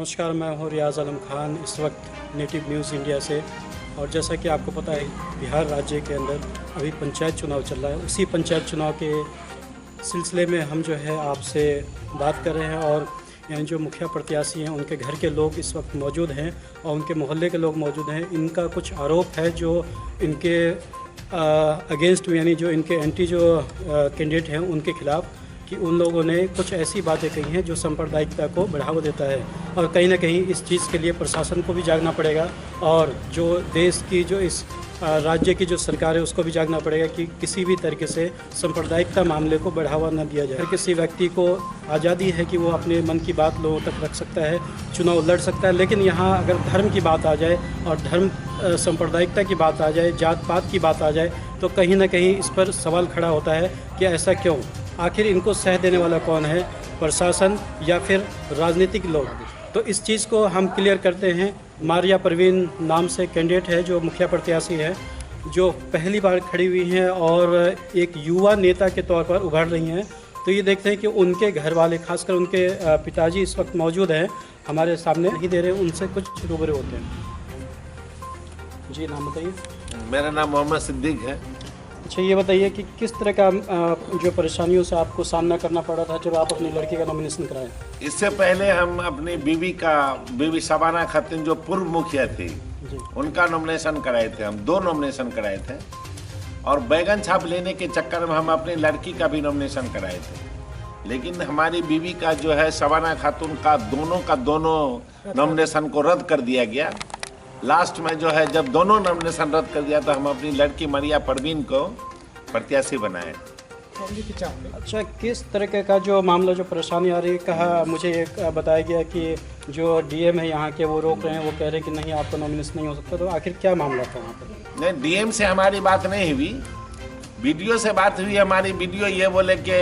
नमस्कार, मैं हूँ रियाज़ आलम खान, इस वक्त नेटिव न्यूज़ इंडिया से। और जैसा कि आपको पता है, बिहार राज्य के अंदर अभी पंचायत चुनाव चल रहा है। उसी पंचायत चुनाव के सिलसिले में हम जो है आपसे बात कर रहे हैं। और यानी जो मुखिया प्रत्याशी हैं, उनके घर के लोग इस वक्त मौजूद हैं और उनके मोहल्ले के लोग मौजूद हैं। इनका कुछ आरोप है जो इनके अगेंस्ट में, यानी जो इनके एंटी जो कैंडिडेट हैं उनके खिलाफ़, कि उन लोगों ने कुछ ऐसी बातें कही हैं जो सांप्रदायिकता को बढ़ावा देता है। और कहीं ना कहीं इस चीज़ के लिए प्रशासन को भी जागना पड़ेगा और जो देश की, जो इस राज्य की जो सरकार है, उसको भी जागना पड़ेगा कि किसी भी तरीके से सांप्रदायिकता मामले को बढ़ावा न दिया जाए। हर किसी व्यक्ति को आज़ादी है कि वो अपने मन की बात लोगों तक रख सकता है, चुनाव लड़ सकता है। लेकिन यहाँ अगर धर्म की बात आ जाए और धर्म सांप्रदायिकता की बात आ जाए, जात पात की बात आ जाए, तो कहीं ना कहीं इस पर सवाल खड़ा होता है कि ऐसा क्यों? आखिर इनको सह देने वाला कौन है, प्रशासन या फिर राजनीतिक लोग? तो इस चीज़ को हम क्लियर करते हैं। मारिया परवीन नाम से कैंडिडेट है जो मुखिया प्रत्याशी है, जो पहली बार खड़ी हुई हैं और एक युवा नेता के तौर पर उभर रही हैं। तो ये देखते हैं कि उनके घर वाले, खासकर उनके पिताजी इस वक्त मौजूद हैं, हमारे सामने नहीं दे रहे, उनसे कुछ रूबरू होते हैं। जी, नाम बताइए। मेरा नाम मोहम्मद सिद्दीक है। अच्छा, ये बताइए कि किस तरह का जो परेशानियों से आपको सामना करना पड़ा था जब आप अपनी लड़की का नॉमिनेशन कराएं? इससे पहले हम अपनी बीवी शबाना खातून जो पूर्व मुखिया थी, उनका नॉमिनेशन कराए थे। हम 2 नॉमिनेशन कराए थे और बैगन छाप लेने के चक्कर में हम अपनी लड़की का भी नॉमिनेशन कराए थे। लेकिन हमारी बीवी का जो है शबाना खातून का दोनों नॉमिनेशन को रद्द कर दिया गया। लास्ट में जो है जब दोनों नॉमिनेशन रद्द कर दिया तो हम अपनी लड़की मारिया परवीन को प्रत्याशी बनाए। अच्छा, किस तरह का जो मामला, जो परेशानी आ रही है, कहा मुझे ये बताया गया कि जो डीएम है यहाँ के, वो रोक रहे हैं, वो कह रहे हैं कि नहीं, आपका नॉमिनेशन नहीं हो सकता। तो आखिर क्या मामला था वहाँ पर? नहीं, डीएम से हमारी बात नहीं हुई, वीडियो से बात हुई। हमारी वीडियो ये बोले कि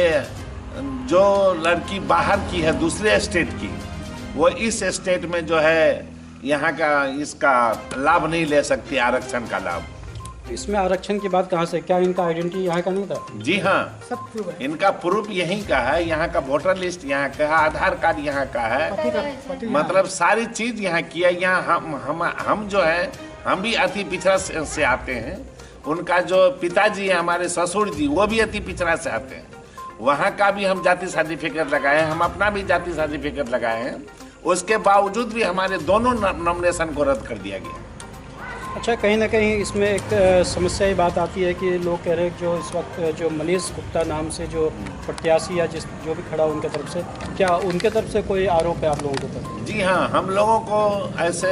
जो लड़की बाहर की है, दूसरे स्टेट की, वो इस स्टेट में जो है यहाँ का इसका लाभ नहीं ले सकती, आरक्षण का लाभ। इसमें आरक्षण की बात कहाँ से? क्या इनका आइडेंटिटी यहाँ का नहीं था? जी हाँ, सब प्रूफ है। इनका प्रूफ यहीं का है, यहाँ का वोटर लिस्ट यहाँ का है, आधार कार्ड यहाँ का है, मतलब सारी चीज यहाँ की है। यहाँ हम जो है, हम भी अति पिछड़ा से आते हैं। उनका जो पिताजी है, हमारे ससुर जी, वो भी अति पिछड़ा से आते हैं। वहाँ का भी हम जाति सर्टिफिकेट लगाए हैं, हम अपना भी जाति सर्टिफिकेट लगाए हैं। उसके बावजूद भी हमारे दोनों नॉमिनेशन को रद्द कर दिया गया। अच्छा, कहीं ना कहीं इसमें एक समस्या ये बात आती है कि लोग कह रहे हैं जो इस वक्त जो मनीष गुप्ता नाम से जो प्रत्याशी या जो भी खड़ा उनके तरफ से, क्या उनके तरफ से कोई आरोप है आप लोगों के तरफ? जी हाँ, हम लोगों को ऐसे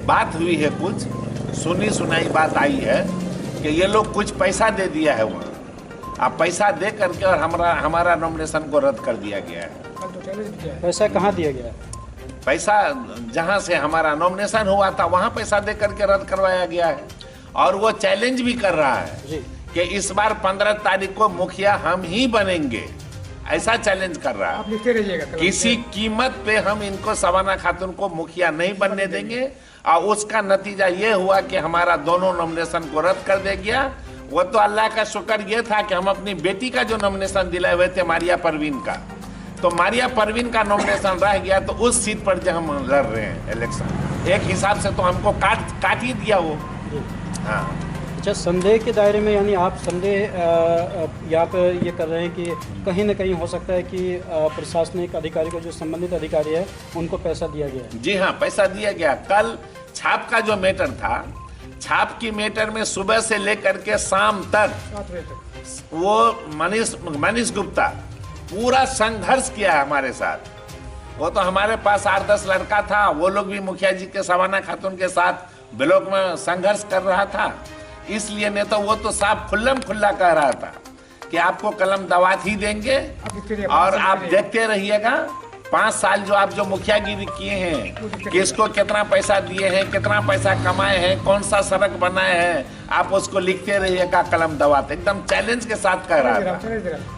बात हुई है, कुछ सुनी सुनाई बात आई है कि ये लोग कुछ पैसा दे दिया है वहाँ, आप पैसा दे करके और हमारा नॉमिनेशन को रद्द कर दिया गया है। पैसा कहाँ दिया गया है? पैसा जहाँ से हमारा नॉमिनेशन हुआ था वहाँ पैसा दे करके रद्द करवाया गया है। और वो चैलेंज भी कर रहा है कि इस बार 15 तारीख को मुखिया हम ही बनेंगे, ऐसा चैलेंज कर रहा है। किसी कीमत पे हम इनको शबाना खातून को मुखिया नहीं बनने देंगे। और उसका नतीजा ये हुआ कि हमारा दोनों नॉमिनेशन को रद्द कर दिया गया। वो तो अल्लाह का शुक्र ये था कि हम अपनी बेटी का जो नॉमिनेशन दिलाए हुए थे, मारिया परवीन का, तो मारिया परवीन का नॉमिनेशन रह गया। तो उस सीट पर जो हम लड़ रहे हैं इलेक्शन, एक हिसाब से तो हमको काट ही दिया वो। हाँ। अच्छा, संदेह के दायरे में, यानी आप संदेह यहाँ पर ये कर रहे हैं कि कहीं ना कहीं हो सकता है कि प्रशासनिक अधिकारी को, जो संबंधित अधिकारी है, उनको पैसा दिया गया है? जी हाँ, पैसा दिया गया। कल छाप का जो मैटर था, छाप की मैटर में सुबह से लेकर के शाम तक वो मनीष गुप्ता पूरा संघर्ष किया है हमारे साथ। वो तो हमारे पास 8-10 लड़का था, वो लोग भी मुखिया जी के शबाना खातून के साथ ब्लॉक में संघर्ष कर रहा था। इसलिए नहीं तो वो तो साफ खुल्लम खुल्ला कह रहा था कि आपको कलम दवात ही देंगे और आप देखते रहिएगा। 5 साल जो मुखियागिरी किए हैं, किसको कितना पैसा दिए हैं, कितना पैसा कमाए हैं, कौन सा सड़क बनाए हैं, आप उसको लिखते रहिएगा कलम दवात। एकदम चैलेंज के साथ कह रहा था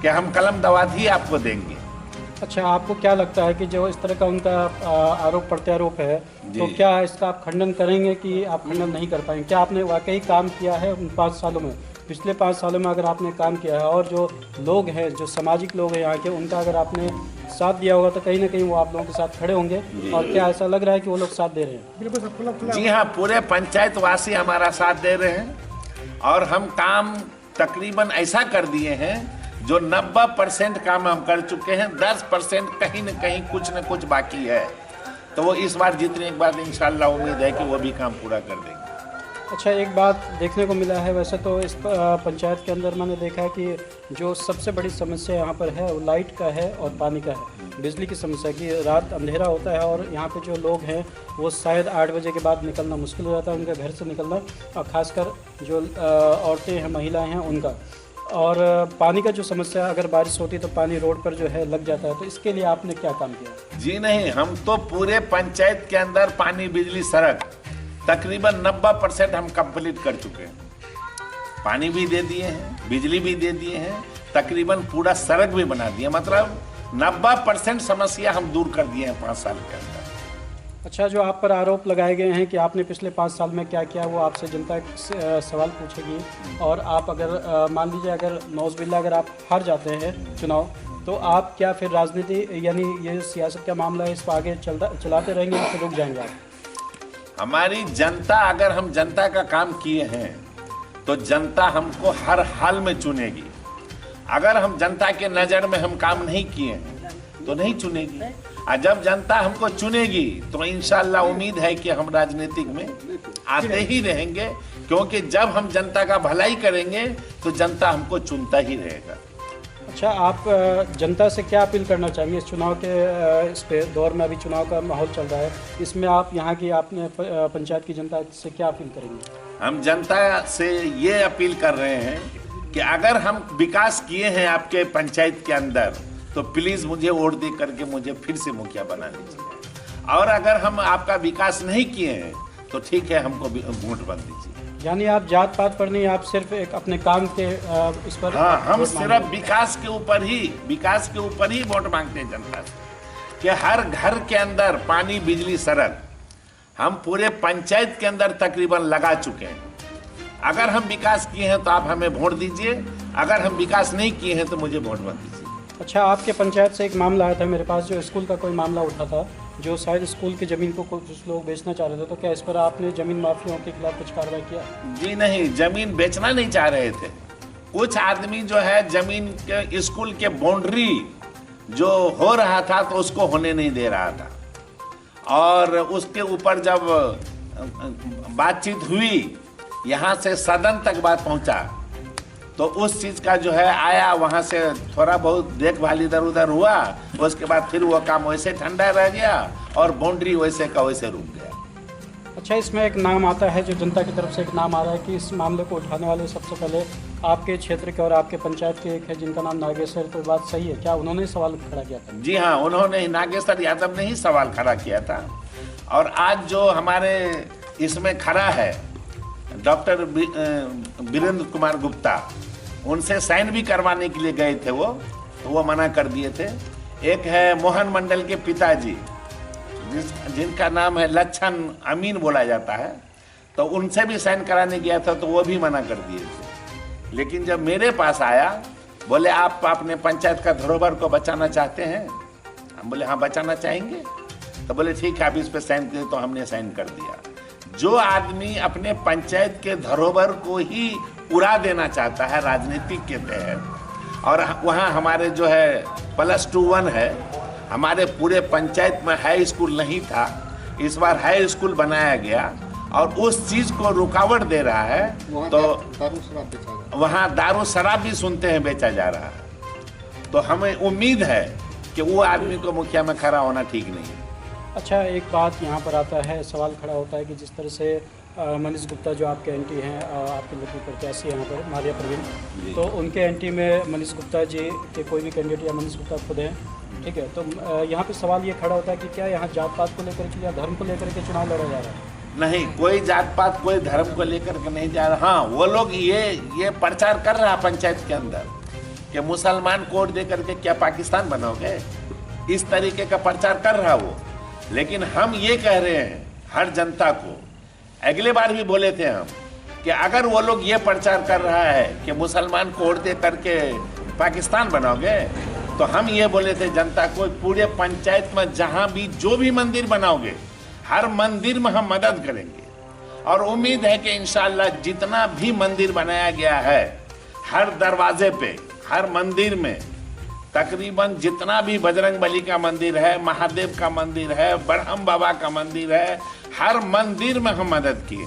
कि हम कलम दवात ही आपको देंगे। अच्छा, आपको क्या लगता है कि जो इस तरह का उनका आरोप प्रत्यारोप है, तो क्या इसका आप खंडन करेंगे कि आप खंडन नहीं कर पाएंगे? क्या आपने वाकई काम किया है उन 5 सालों में? पिछले 5 सालों में अगर आपने काम किया है और जो लोग हैं, जो सामाजिक लोग हैं यहाँ के, उनका अगर आपने साथ दिया होगा तो कहीं ना कहीं वो आप लोगों के साथ खड़े होंगे। और क्या ऐसा लग रहा है कि वो लोग साथ दे रहे हैं? जी हाँ, पूरे पंचायत वासी हमारा साथ दे रहे हैं और हम काम तकरीबन ऐसा कर दिए हैं जो 90% काम हम कर चुके हैं, 10% कहीं न कहीं कुछ न कुछ बाकी है। तो वो इस बार जीतने के बाद इंशाल्लाह उम्मीद है कि वो भी काम पूरा कर देंगे। अच्छा, एक बात देखने को मिला है, वैसे तो इस पंचायत के अंदर मैंने देखा है कि जो सबसे बड़ी समस्या यहाँ पर है वो लाइट का है और पानी का है, बिजली की समस्या की। रात अंधेरा होता है और यहाँ पे जो लोग हैं वो शायद 8 बजे के बाद निकलना मुश्किल हो जाता है उनके घर से निकलना, और ख़ासकर जो औरतें हैं, महिलाएँ हैं उनका। और पानी का जो समस्या, अगर बारिश होती तो पानी रोड पर जो है लग जाता है, तो इसके लिए आपने क्या काम किया? जी नहीं, हम तो पूरे पंचायत के अंदर पानी, बिजली, सड़क तकरीबन 90% हम कंप्लीट कर चुके हैं। पानी भी दे दिए हैं, बिजली भी दे दिए हैं, तकरीबन पूरा सड़क भी बना दिए, मतलब 90% समस्या हम दूर कर दिए हैं 5 साल के अंदर। अच्छा, जो आप पर आरोप लगाए गए हैं कि आपने पिछले 5 साल में क्या किया, वो आपसे जनता सवाल पूछेगी। और आप अगर मान लीजिए अगर नौज़बिल्ला अगर आप हार जाते हैं चुनाव, तो आप क्या फिर राजनीति यानी ये सियासत का मामला है इसको आगे चलाते रहेंगे या फिर रुक जाएंगे आप? हमारी जनता, अगर हम जनता का काम किए हैं तो जनता हमको हर हाल में चुनेगी। अगर हम जनता के नज़र में हम काम नहीं किए हैं तो नहीं चुनेगी, और जब जनता हमको चुनेगी तो इंशाल्लाह उम्मीद है कि हम राजनीतिक में आते ही रहेंगे, क्योंकि जब हम जनता का भलाई करेंगे तो जनता हमको चुनता ही रहेगा। अच्छा, आप जनता से क्या अपील करना चाहेंगे इस चुनाव के इस पे दौर में? अभी चुनाव का माहौल चल रहा है, इसमें आप यहाँ की आपने पंचायत की जनता से क्या अपील करेंगे? हम जनता से ये अपील कर रहे हैं कि अगर हम विकास किए हैं आपके पंचायत के अंदर तो प्लीज़ मुझे वोट दे करके मुझे फिर से मुखिया बना दीजिए, और अगर हम आपका विकास नहीं किए हैं तो ठीक है, हमको वोट बन दीजिए। यानी आप जात पात पर नहीं, आप सिर्फ एक अपने काम के इस पर? हाँ, हम सिर्फ विकास के ऊपर ही वोट मांगते हैं जनता से, कि हर घर के अंदर पानी, बिजली, सड़क हम पूरे पंचायत के अंदर तकरीबन लगा चुके हैं। अगर हम विकास किए हैं तो आप हमें वोट दीजिए, अगर हम विकास नहीं किए हैं तो मुझे वोट मत दीजिए। अच्छा, आपके पंचायत से एक मामला आया था मेरे पास, जो स्कूल का कोई मामला उठा था, जो शायद स्कूल की ज़मीन को कुछ लोग बेचना चाह रहे थे, तो क्या इस पर आपने ज़मीन माफियाओं के खिलाफ कुछ कार्रवाई किया? जी नहीं, जमीन बेचना नहीं चाह रहे थे। कुछ आदमी जो है जमीन के, स्कूल के बाउंड्री जो हो रहा था तो उसको होने नहीं दे रहा था, और उसके ऊपर जब बातचीत हुई, यहाँ से सदन तक बात पहुँचा, तो उस चीज़ का जो है आया, वहाँ से थोड़ा बहुत देखभाल इधर उधर हुआ, उसके बाद फिर वो काम वैसे ठंडा रह गया और बाउंड्री वैसे का वैसे रुक गया। अच्छा, इसमें एक नाम आता है, जो जनता की तरफ से एक नाम आ रहा है कि इस मामले को उठाने वाले सबसे पहले आपके क्षेत्र के और आपके पंचायत के एक है जिनका नाम नागेश्वर, तो बात सही है क्या? उन्होंने सवाल खड़ा किया था? जी हाँ, उन्होंने, नागेश्वर यादव ने ही सवाल खड़ा किया था। और आज जो हमारे इसमें खड़ा है डॉक्टर वीरेंद्र कुमार गुप्ता, उनसे साइन भी करवाने के लिए गए थे तो वो मना कर दिए थे। एक है मोहन मंडल के पिताजी, जिनका नाम है लच्छन अमीन बोला जाता है, तो उनसे भी साइन कराने गया था तो वो भी मना कर दिए थे। लेकिन जब मेरे पास आया, बोले आप अपने पंचायत का धरोहर को बचाना चाहते हैं? हम बोले हाँ, बचाना चाहेंगे। तो बोले ठीक है, आप इस पे साइन करें, तो हमने साइन कर दिया। जो आदमी अपने पंचायत के धरोहर को ही उड़ा देना चाहता है राजनीतिक के तहत, और वहाँ हमारे जो है +2 है, हमारे पूरे पंचायत में हाई स्कूल नहीं था, इस बार हाई स्कूल बनाया गया, और उस चीज़ को रुकावट दे रहा है, तो वहाँ दारू शराब भी सुनते हैं बेचा जा रहा है। तो हमें उम्मीद है कि वो आदमी को मुखिया में खड़ा होना ठीक नहीं है। अच्छा, एक बात यहाँ पर आता है, सवाल खड़ा होता है कि जिस तरह से मनीष गुप्ता जो आपके एंटी हैं, आपके लोकल प्रत्याशी यहाँ पर मारिया प्रवीण, तो उनके एंटी में मनीष गुप्ता जी के कोई भी कैंडिडेट या मनीष गुप्ता खुद हैं, ठीक है? तो यहाँ पे सवाल ये खड़ा होता है कि क्या यहाँ जात पात को लेकर के या धर्म को लेकर के चुनाव लड़ा जा रहा है? नहीं, कोई जात पात, कोई धर्म को लेकर के नहीं जा रहा। हाँ, वो लोग ये प्रचार कर रहा है पंचायत के अंदर कि मुसलमान कोड दे करके क्या पाकिस्तान बनाओगे, इस तरीके का प्रचार कर रहा वो। लेकिन हम ये कह रहे हैं हर जनता को, अगले बार भी बोले थे हम, कि अगर वो लोग ये प्रचार कर रहा है कि मुसलमान को वोट दे करके पाकिस्तान बनाओगे, तो हम ये बोले थे जनता को, पूरे पंचायत में जहां भी जो भी मंदिर बनाओगे, हर मंदिर में हम मदद करेंगे। और उम्मीद है कि इंशाअल्लाह जितना भी मंदिर बनाया गया है, हर दरवाजे पे, हर मंदिर में तकरीबन जितना भी बजरंग बली का मंदिर है, महादेव का मंदिर है, ब्रह्म बाबा का मंदिर है, हर मंदिर में हम मदद किए।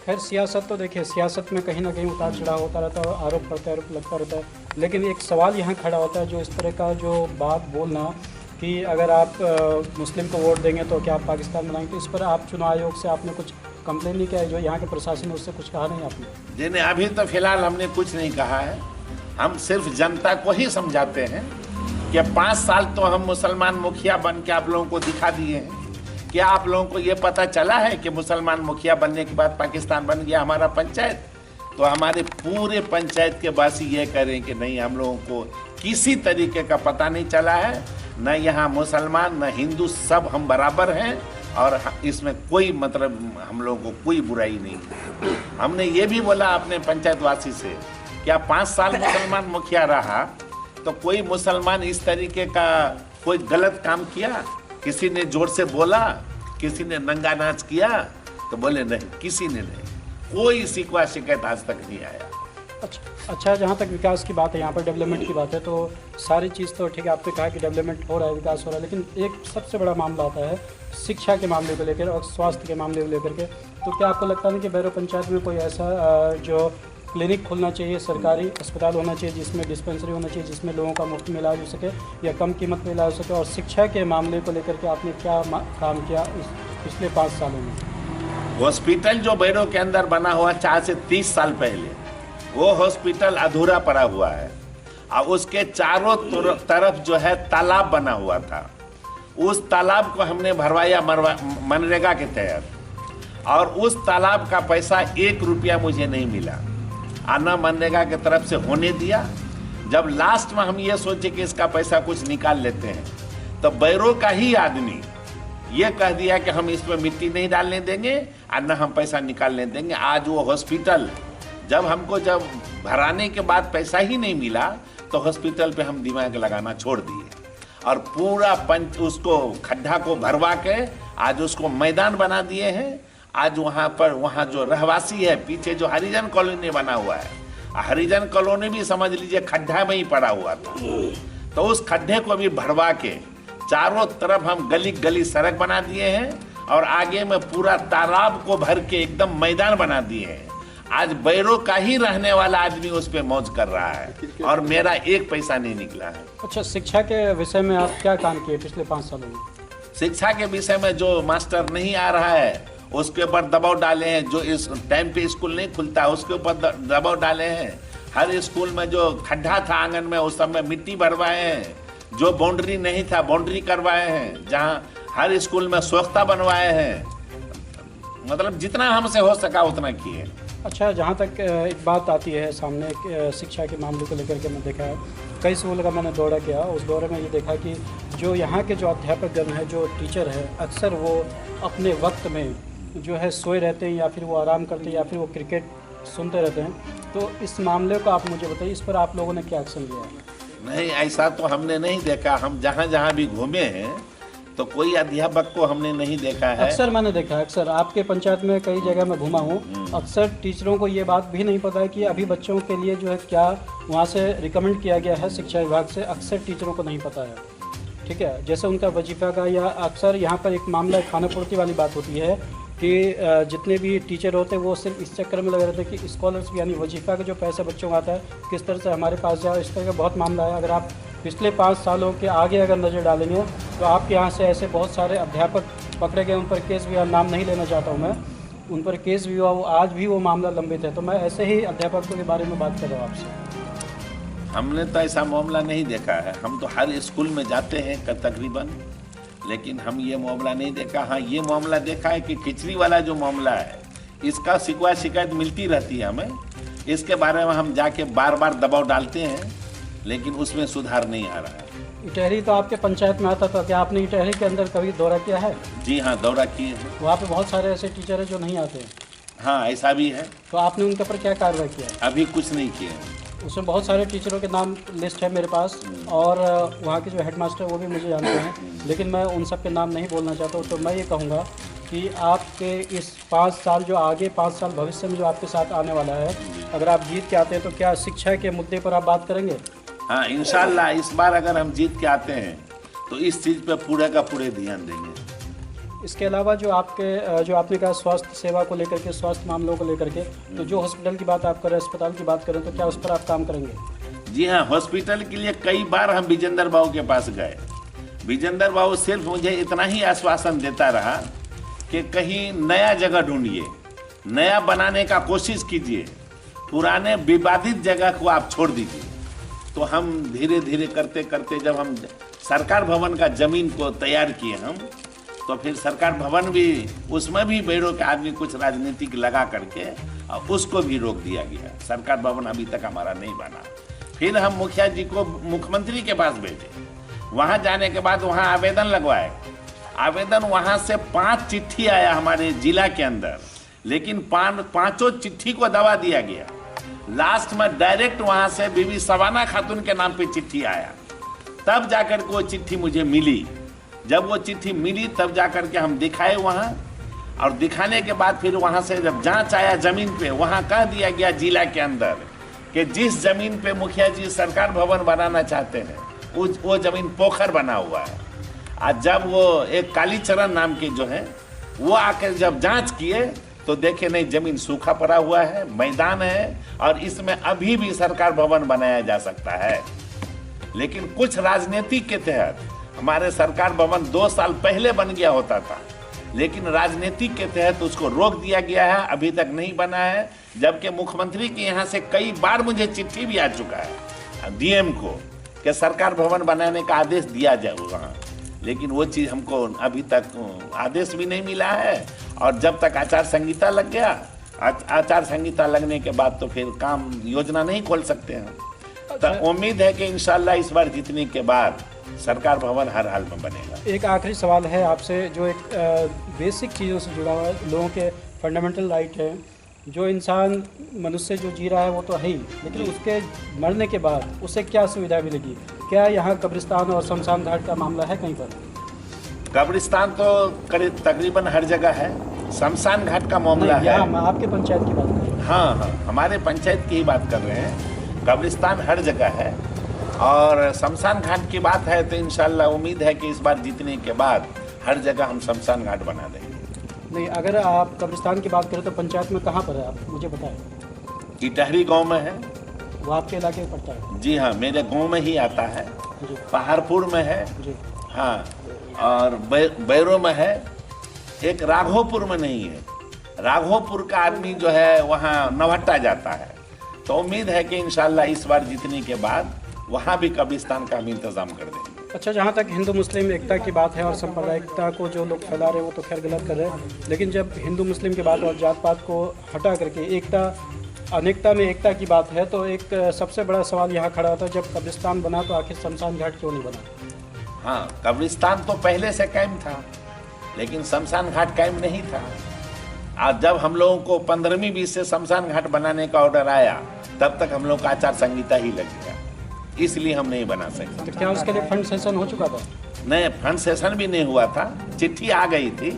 खैर सियासत तो देखिए, सियासत में कहीं ना कहीं उतार चढ़ाव होता रहता है, आरोप प्रत्यारोप लगता रहता है, लेकिन एक सवाल यहाँ खड़ा होता है, जो इस तरह का जो बात बोलना कि अगर आप मुस्लिम को वोट देंगे तो क्या आप पाकिस्तान बनाएंगे, तो इस पर आप चुनाव आयोग से आपने कुछ कंप्लेन नहीं किया है? जो यहाँ के प्रशासन ने उससे कुछ कहा नहीं आपने? जी नहीं, अभी तो फिलहाल हमने कुछ नहीं कहा है। हम सिर्फ जनता को ही समझाते हैं कि 5 साल तो हम मुसलमान मुखिया बन के आप लोगों को दिखा दिए हैं। क्या आप लोगों को ये पता चला है कि मुसलमान मुखिया बनने के बाद पाकिस्तान बन गया हमारा पंचायत? तो हमारे पूरे पंचायत के वासी ये करें कि नहीं, हम लोगों को किसी तरीके का पता नहीं चला है, न यहाँ मुसलमान न हिंदू, सब हम बराबर हैं और इसमें कोई मतलब हम लोगों को कोई बुराई नहीं। हमने ये भी बोला अपने पंचायतवासी से, क्या 5 साल मुसलमान मुखिया रहा तो कोई मुसलमान इस तरीके का कोई गलत काम किया? किसी ने जोर से बोला, किसी ने नंगा नाच किया? तो बोले नहीं, किसी ने नहीं, कोई शिकवा शिकायत आज तक नहीं आया। अच्छा, जहाँ तक विकास की बात है, यहाँ पर डेवलपमेंट की बात है, तो सारी चीज़ तो ठीक है, आपने कहा कि डेवलपमेंट हो रहा है, विकास हो रहा है, लेकिन एक सबसे बड़ा मामला आता है शिक्षा के मामले को लेकर और स्वास्थ्य के मामले को लेकर के। तो क्या आपको लगता है कि भैरव पंचायत में कोई ऐसा जो क्लिनिक खुलना चाहिए, सरकारी अस्पताल होना चाहिए, जिसमें डिस्पेंसरी होना चाहिए, जिसमें लोगों का मुफ्त में इलाज हो सके या कम कीमत में इलाज हो सके? और शिक्षा के मामले को लेकर के आपने क्या काम किया इस पिछले 5 सालों में? हॉस्पिटल जो बैरों के अंदर बना हुआ 4 से 30 साल पहले, वो हॉस्पिटल अधूरा पड़ा हुआ है और उसके चारों तरफ जो है तालाब बना हुआ था। उस तालाब को हमने भरवाया मनरेगा के तहत और उस तालाब का पैसा 1 रुपया मुझे नहीं मिला, आना मनरेगा की तरफ से होने दिया। जब लास्ट में हम ये सोचे कि इसका पैसा कुछ निकाल लेते हैं, तो बैरों का ही आदमी ये कह दिया कि हम इसमें मिट्टी नहीं डालने देंगे और न हम पैसा निकालने देंगे। आज वो हॉस्पिटल जब भराने के बाद पैसा ही नहीं मिला, तो हॉस्पिटल पे हम दिमाग लगाना छोड़ दिए और पूरा उसको खड्डा को भरवा के आज उसको मैदान बना दिए हैं। आज वहाँ जो रहवासी है, पीछे जो हरिजन कॉलोनी बना हुआ है, हरिजन कॉलोनी भी समझ लीजिए खड्डा में ही पड़ा हुआ था, तो उस खड्डे को भी भरवा के चारों तरफ हम गली गली सड़क बना दिए हैं और आगे में पूरा तालाब को भर के एकदम मैदान बना दिए हैं। आज बैरों का ही रहने वाला आदमी उस पे मौज कर रहा है और मेरा 1 पैसा नहीं निकला है। अच्छा, शिक्षा के विषय में आप क्या काम किए पिछले 5 सालों में? शिक्षा के विषय में जो मास्टर नहीं आ रहा है उसके ऊपर दबाव डाले हैं। जो इस टाइम पे स्कूल नहीं खुलता उसके ऊपर दबाव डाले हैं। हर स्कूल में जो खड्डा था आंगन में, उस सब में मिट्टी भरवाए हैं। जो बाउंड्री नहीं था बाउंड्री करवाए हैं। जहाँ हर स्कूल में स्वच्छता बनवाए हैं। मतलब जितना हमसे हो सका उतना किए। अच्छा, जहाँ तक एक बात आती है सामने शिक्षा के मामले को लेकर के, मैं देखा है कई स्कूल का मैंने दौरा किया। उस दौरे में ये देखा कि जो यहाँ के जो अध्यापकगण हैं, जो टीचर है, अक्सर वो अपने वक्त में जो है सोए रहते हैं या फिर वो आराम करते हैं या फिर वो क्रिकेट सुनते रहते हैं। तो इस मामले को आप मुझे बताइए, इस पर आप लोगों ने क्या एक्शन लिया है? नहीं, ऐसा तो हमने नहीं देखा। हम जहाँ जहाँ भी घूमे हैं तो कोई अध्यापक को हमने नहीं देखा है। अक्सर मैंने देखा, अक्सर आपके पंचायत में कई जगह मैं घूमा हूँ, अक्सर टीचरों को ये बात भी नहीं पता है कि अभी बच्चों के लिए जो है क्या वहाँ से रिकमेंड किया गया है शिक्षा विभाग से। अक्सर टीचरों को नहीं पता है, ठीक है, जैसे उनका वजीफा का, या अक्सर यहाँ पर एक मामला खानापूर्ति वाली बात होती है कि जितने भी टीचर होते हैं वो सिर्फ इस चक्कर में लगे रहते हैं कि स्कॉलरशिप यानी वजीफा का जो पैसा बच्चों का आता है किस तरह से हमारे पास जाए। इस तरह का बहुत मामला है। अगर आप पिछले 5 सालों के आगे अगर नज़र डालेंगे तो आपके यहाँ से ऐसे बहुत सारे अध्यापक पकड़े गए, उन पर केस भी, नाम नहीं लेना चाहता हूँ मैं, उन पर केस भी हुआ, वो आज भी वो मामला लंबित है। तो मैं ऐसे ही अध्यापकों के बारे में बात कर रहा हूँ आपसे। हमने तो ऐसा मामला नहीं देखा है। हम तो हर स्कूल में जाते हैं तकरीबन, लेकिन हम ये मामला नहीं देखा। हाँ, ये मामला देखा है कि खिचड़ी वाला जो मामला है इसका शिकायत मिलती रहती है हमें। इसके बारे में हम जाके बार बार दबाव डालते हैं, लेकिन उसमें सुधार नहीं आ रहा है। इटहरी तो आपके पंचायत में आता था, क्या आपने इटहरी के अंदर कभी दौरा किया है? जी हाँ, दौरा किए हैं। वहाँ पे बहुत सारे ऐसे टीचर हैं जो नहीं आते हैं। हाँ, ऐसा भी है। तो आपने उनके ऊपर क्या कार्रवाई किया है? अभी कुछ नहीं किए। उसमें बहुत सारे टीचरों के नाम लिस्ट है मेरे पास, और वहाँ के जो हेडमास्टर वो भी मुझे जानते हैं, लेकिन मैं उन सब के नाम नहीं बोलना चाहता हूँ। तो मैं ये कहूँगा कि आपके इस 5 साल जो आगे 5 साल भविष्य में जो आपके साथ आने वाला है, अगर आप जीत के आते हैं तो क्या शिक्षा के मुद्दे पर आप बात करेंगे? हाँ, इंशाल्लाह इस बार अगर हम जीत के आते हैं तो इस चीज़ पे पूरे का पूरे ध्यान देंगे। इसके अलावा जो आपने कहा स्वास्थ्य सेवा को लेकर के, स्वास्थ्य मामलों को लेकर के, तो जो हॉस्पिटल की बात आप करें, अस्पताल की बात करें, तो क्या उस पर आप काम करेंगे? जी हाँ, हॉस्पिटल के लिए कई बार हम विजेंद्र बाबू के पास गए। विजेंद्र बाबू सिर्फ मुझे इतना ही आश्वासन देता रहा कि कहीं नया जगह ढूंढिए, नया बनाने का कोशिश कीजिए, पुराने विवादित जगह को आप छोड़ दीजिए। तो हम धीरे धीरे करते करते जब हम सरकार भवन का जमीन को तैयार किए हम, तो फिर सरकार भवन भी, उसमें भी बेड़ों के आदमी कुछ राजनीतिक लगा करके और उसको भी रोक दिया गया। सरकार भवन अभी तक हमारा नहीं बना। फिर हम मुखिया जी को मुख्यमंत्री के पास भेजे। वहाँ जाने के बाद वहाँ आवेदन लगवाए। आवेदन वहाँ से 5 चिट्ठी आया हमारे जिला के अंदर, लेकिन पांचों चिट्ठी को दबा दिया गया। लास्ट में डायरेक्ट वहाँ से बीबी सबाना खातून के नाम पे चिट्ठी आया। तब जाकर के वो चिट्ठी मुझे मिली। जब वो चिट्ठी मिली तब जाकर के हम दिखाए वहाँ, और दिखाने के बाद फिर वहाँ से जब जांच आया ज़मीन पे, वहाँ कह दिया गया जिला के अंदर कि जिस ज़मीन पे मुखिया जी सरकार भवन बनाना चाहते हैं वो ज़मीन पोखर बना हुआ है। आज जब वो एक कालीचरण नाम के जो है वो आकर जब जांच किए तो देखे नहीं, ज़मीन सूखा पड़ा हुआ है, मैदान है, और इसमें अभी भी सरकार भवन बनाया जा सकता है। लेकिन कुछ राजनीति के तहत हमारे सरकार भवन 2 साल पहले बन गया होता था, लेकिन राजनीति के तहत उसको रोक दिया गया है, अभी तक नहीं बना है। जबकि मुख्यमंत्री के यहाँ से कई बार मुझे चिट्ठी भी आ चुका है डीएम को कि सरकार भवन बनाने का आदेश दिया जाए वहाँ, लेकिन वो चीज़ हमको अभी तक आदेश भी नहीं मिला है। और जब तक आचार संहिता लग गया, आचार संहिता लगने के बाद तो फिर काम योजना नहीं खोल सकते हैं। तो उम्मीद है कि इंशाल्लाह इस बार जीतने के बाद सरकार भवन हर हाल में बनेगा। एक आखिरी सवाल है आपसे, जो एक बेसिक चीज़ों से जुड़ा हुआ है, लोगों के फंडामेंटल राइट है। जो इंसान मनुष्य जो जी रहा है वो तो है ही, लेकिन उसके मरने के बाद उसे क्या सुविधा मिलेगी? क्या यहाँ कब्रिस्तान और शमशान घाट का मामला है कहीं पर? कब्रिस्तान तो तकरीबन हर जगह है, शमशान घाट का मामला है। मैं आपके पंचायत की बात कर रहा हूँ। हाँ, हमारे पंचायत की ही बात कर रहे हैं। कब्रिस्तान हर जगह है, और शमशान घाट की बात है तो इंशाल्लाह उम्मीद है कि इस बार जीतने के बाद हर जगह हम शमशान घाट बना देंगे। नहीं, अगर आप कब्रिस्तान की बात करें तो पंचायत में कहाँ पर है, आप मुझे बताएं। इटहरी गांव में है। वो आपके इलाके में पड़ता है? जी हाँ, मेरे गांव में ही आता है। पहाड़पुर में है जी हाँ, और बैरो में है। एक राघोपुर में नहीं है। राघोपुर का आदमी जो है वहाँ नवहट्टा जाता है। तो उम्मीद है कि इंशाल्लाह इस बार जीतने के बाद वहाँ भी कब्रिस्तान का हम इंतज़ाम कर देंगे। अच्छा, जहाँ तक हिंदू मुस्लिम एकता की बात है और सांप्रदायिकता को जो लोग फैला रहे हैं वो तो खैर गलत कर रहे हैं, लेकिन जब हिंदू मुस्लिम की बात और जात पात को हटा करके एकता, अनेकता में एकता की बात है, तो एक सबसे बड़ा सवाल यहाँ खड़ा होता है, जब कब्रिस्तान बना तो आखिर शमशान घाट क्यों नहीं बना? हाँ, कब्रिस्तान तो पहले से कायम था, लेकिन शमशान घाट कायम नहीं था। आज जब हम लोगों को 15वीं 20 से शमशान घाट बनाने का ऑर्डर आया, तब तक हम लोग का आचार संहिता ही लग गया, इसलिए हम नहीं बना सके। तो क्या उसके लिए फंड सेशन हो चुका था? नहीं, फंड सेशन भी नहीं हुआ था। चिट्ठी आ गई थी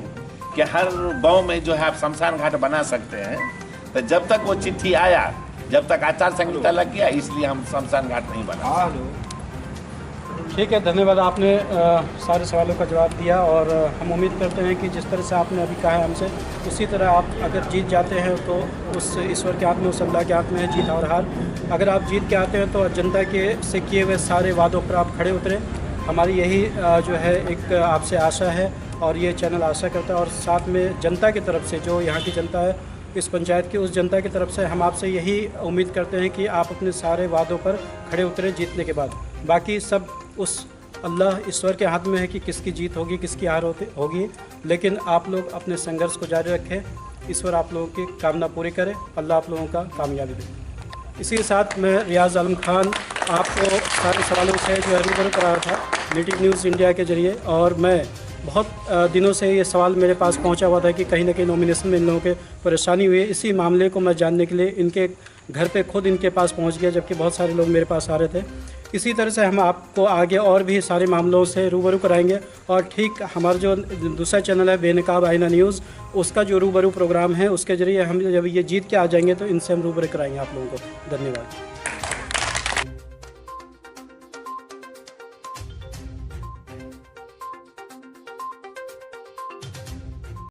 कि हर गांव में जो है आप शमशान घाट बना सकते हैं। तो जब तक वो चिट्ठी आया, जब तक आचार संहिता लग गया, इसलिए हम शमशान घाट नहीं बना। ठीक है, धन्यवाद। आपने सारे सवालों का जवाब दिया, और हम उम्मीद करते हैं कि जिस तरह से आपने अभी कहा है हमसे, उसी तरह आप अगर जीत जाते हैं तो उस ईश्वर के हाथ में, उस अल्लाह के हाथ में है जीत और हार। अगर आप जीत के आते हैं तो जनता के से किए हुए सारे वादों पर आप खड़े उतरें। हमारी यही जो है एक आपसे आशा है, और ये चैनल आशा करता है। और साथ में जनता की तरफ से, जो यहाँ की जनता है इस पंचायत की, उस जनता की तरफ से हम आपसे यही उम्मीद करते हैं कि आप अपने सारे वादों पर खड़े उतरें जीतने के बाद। बाकी सब उस अल्लाह ईश्वर के हाथ में है कि किसकी जीत होगी, किसकी हार होगी, लेकिन आप लोग अपने संघर्ष को जारी रखें। ईश्वर आप लोगों की कामना पूरी करे, अल्लाह आप लोगों का कामयाबी दे। इसी के साथ मैं रियाज आलम खान आपको सारे सवालों से जो रूबरू करा रहा था नेटिव न्यूज़ इंडिया के ज़रिए, और मैं बहुत दिनों से ये सवाल मेरे पास पहुंचा हुआ था कि कहीं ना कहीं नॉमिनेशन में इन लोगों के परेशानी हुई है। इसी मामले को मैं जानने के लिए इनके घर पे खुद इनके पास पहुंच गया, जबकि बहुत सारे लोग मेरे पास आ रहे थे। इसी तरह से हम आपको आगे और भी सारे मामलों से रूबरू कराएंगे, और ठीक हमारा जो दूसरा चैनल है बेनकाब आईना न्यूज़, उसका जो रूबरू प्रोग्राम है उसके ज़रिए हम जब ये जीत के आ जाएंगे तो इनसे हम रूबरू कराएंगे आप लोगों को। धन्यवाद।